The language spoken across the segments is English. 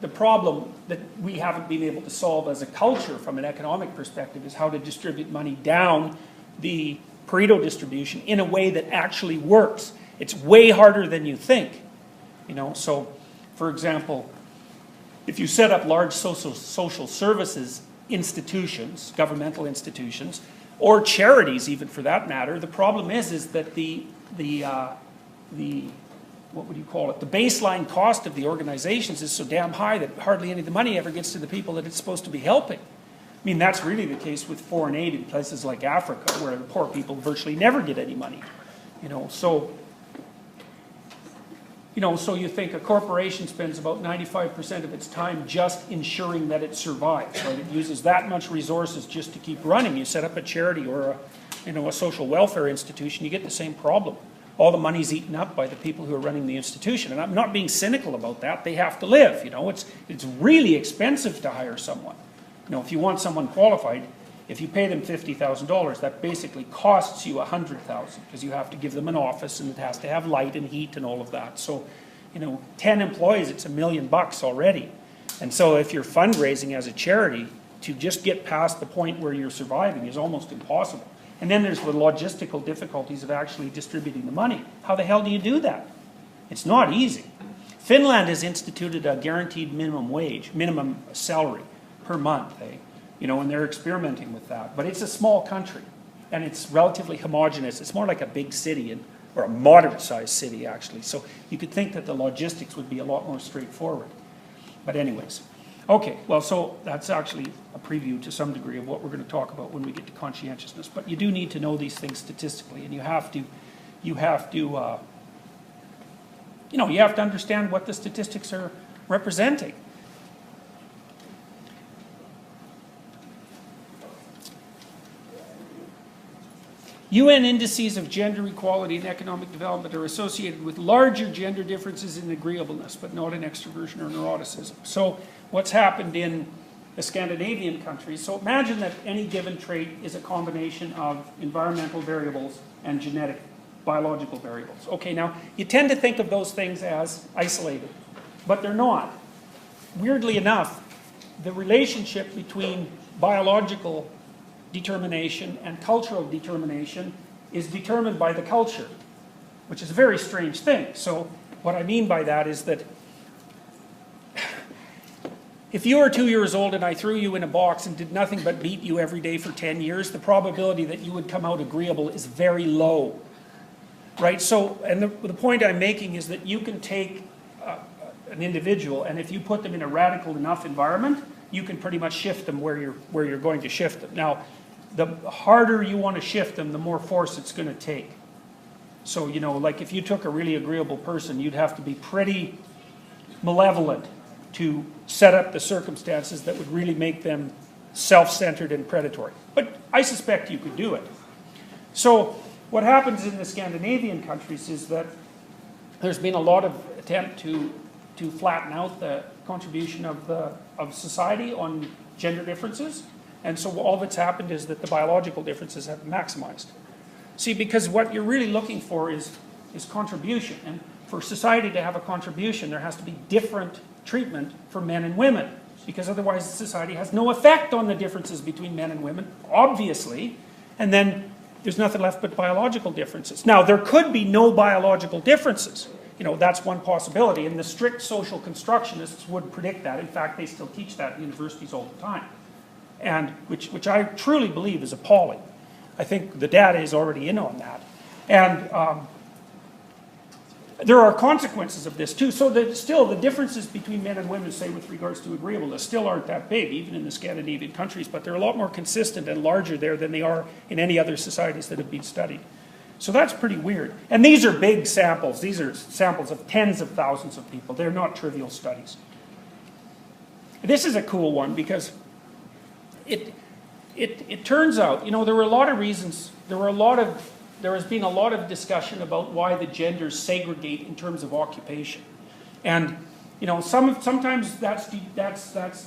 the problem that we haven't been able to solve as a culture from an economic perspective is how to distribute money down the Pareto distribution in a way that actually works. It's way harder than you think. You know, so for example, if you set up large social services institutions, governmental institutions, or charities even for that matter, the problem is that the what would you call it, the baseline cost of the organizations is so damn high that hardly any of the money ever gets to the people that it's supposed to be helping. I mean, that's really the case with foreign aid in places like Africa, where the poor people virtually never get any money. You know, so you think a corporation spends about 95% of its time just ensuring that it survives, right? It uses that much resources just to keep running. You set up a charity or a social welfare institution, you get the same problem. All the money's eaten up by the people who are running the institution. And I'm not being cynical about that. They have to live, you know. It's really expensive to hire someone. You know, if you want someone qualified, if you pay them $50,000, that basically costs you $100,000 because you have to give them an office and it has to have light and heat and all of that. So, you know, 10 employees, it's $1 million already. And so if you're fundraising as a charity, to just get past the point where you're surviving is almost impossible. And then there's the logistical difficulties of actually distributing the money. How the hell do you do that? It's not easy. Finland has instituted a guaranteed minimum wage, minimum salary per month, you know, and they're experimenting with that. But it's a small country, and it's relatively homogenous. It's more like a big city, or a moderate-sized city, actually. So you could think that the logistics would be a lot more straightforward. But anyways. Okay, well, so that's actually a preview to some degree of what we're going to talk about when we get to conscientiousness. But you do need to know these things statistically, and you have to understand what the statistics are representing. UN indices of gender equality and economic development are associated with larger gender differences in agreeableness, but not in extroversion or neuroticism. So what's happened in the Scandinavian countries, so imagine that any given trait is a combination of environmental variables and genetic, biological variables. Okay, now you tend to think of those things as isolated, but they're not. Weirdly enough, the relationship between biological determination and cultural determination is determined by the culture, which is a very strange thing. So what I mean by that is that if you were 2 years old and I threw you in a box and did nothing but beat you every day for 10 years, the probability that you would come out agreeable is very low. Right? So, and the point I'm making is that you can take an individual, and if you put them in a radical enough environment, you can pretty much shift them where you're going to shift them. Now, the harder you want to shift them, the more force it's going to take. So, you know, like if you took a really agreeable person, you'd have to be pretty malevolent to set up the circumstances that would really make them self-centered and predatory. But I suspect you could do it. So what happens in the Scandinavian countries is that there's been a lot of attempt to flatten out the contribution of society on gender differences. And so all that's happened is that the biological differences have maximized. See, because what you're really looking for is contribution. And for society to have a contribution, there has to be different treatment for men and women. Because otherwise society has no effect on the differences between men and women, obviously. And then there's nothing left but biological differences. Now, there could be no biological differences. You know, that's one possibility. And the strict social constructionists would predict that. In fact, they still teach that in universities all the time. And which I truly believe is appalling. I think the data is already in on that. And there are consequences of this too. So that still the differences between men and women, say with regards to agreeableness, still aren't that big, even in the Scandinavian countries, but they're a lot more consistent and larger there than they are in any other societies that have been studied. So that's pretty weird. And these are big samples. These are samples of tens of thousands of people. They're not trivial studies. This is a cool one because it turns out, you know, there were a lot of reasons, there has been a lot of discussion about why the genders segregate in terms of occupation. And, you know, sometimes that's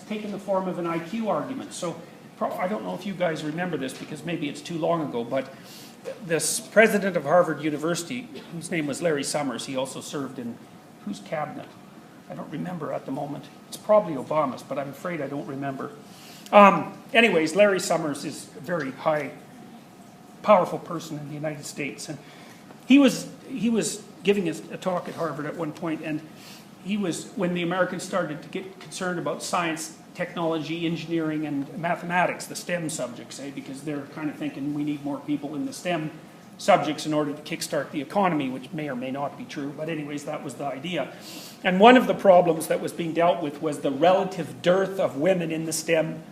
taken the form of an IQ argument. So I don't know if you guys remember this because maybe it's too long ago, but this president of Harvard University, whose name was Larry Summers, he also served in, whose cabinet? I don't remember at the moment. It's probably Obama's, but I'm afraid I don't remember. Anyways, Larry Summers is a very high, powerful person in the United States. And he was giving a talk at Harvard at one point, and when the Americans started to get concerned about science, technology, engineering, and mathematics, the STEM subjects, because they're kind of thinking we need more people in the STEM subjects in order to kickstart the economy, which may or may not be true, but anyways, that was the idea. And one of the problems that was being dealt with was the relative dearth of women in the STEM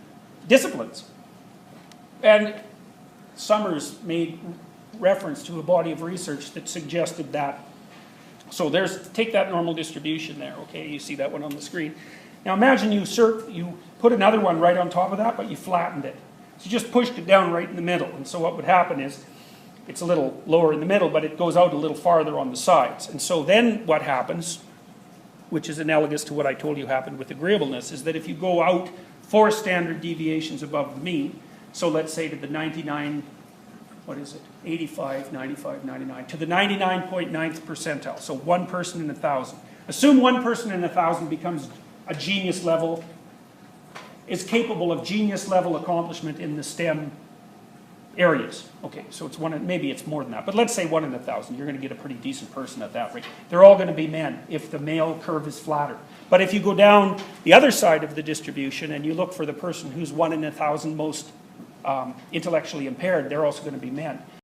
disciplines. And Summers made reference to a body of research that suggested that. So take that normal distribution there, okay? You see that one on the screen. Now imagine you put another one right on top of that, but you flattened it. So you just pushed it down right in the middle. And so what would happen is, it's a little lower in the middle, but it goes out a little farther on the sides. And so then what happens, which is analogous to what I told you happened with agreeableness, is that if you go out 4 standard deviations above the mean, so let's say to the 99, 85, 95, 99, to the 99.9th percentile, so 1 person in 1,000. Assume 1 person in 1,000 becomes a genius level, is capable of genius level accomplishment in the STEM areas. Okay, so maybe it's more than that, but let's say 1 in 1,000. You're going to get a pretty decent person at that rate. They're all going to be men if the male curve is flatter. But if you go down the other side of the distribution and you look for the person who's 1 in 1,000 most intellectually impaired, they're also going to be men.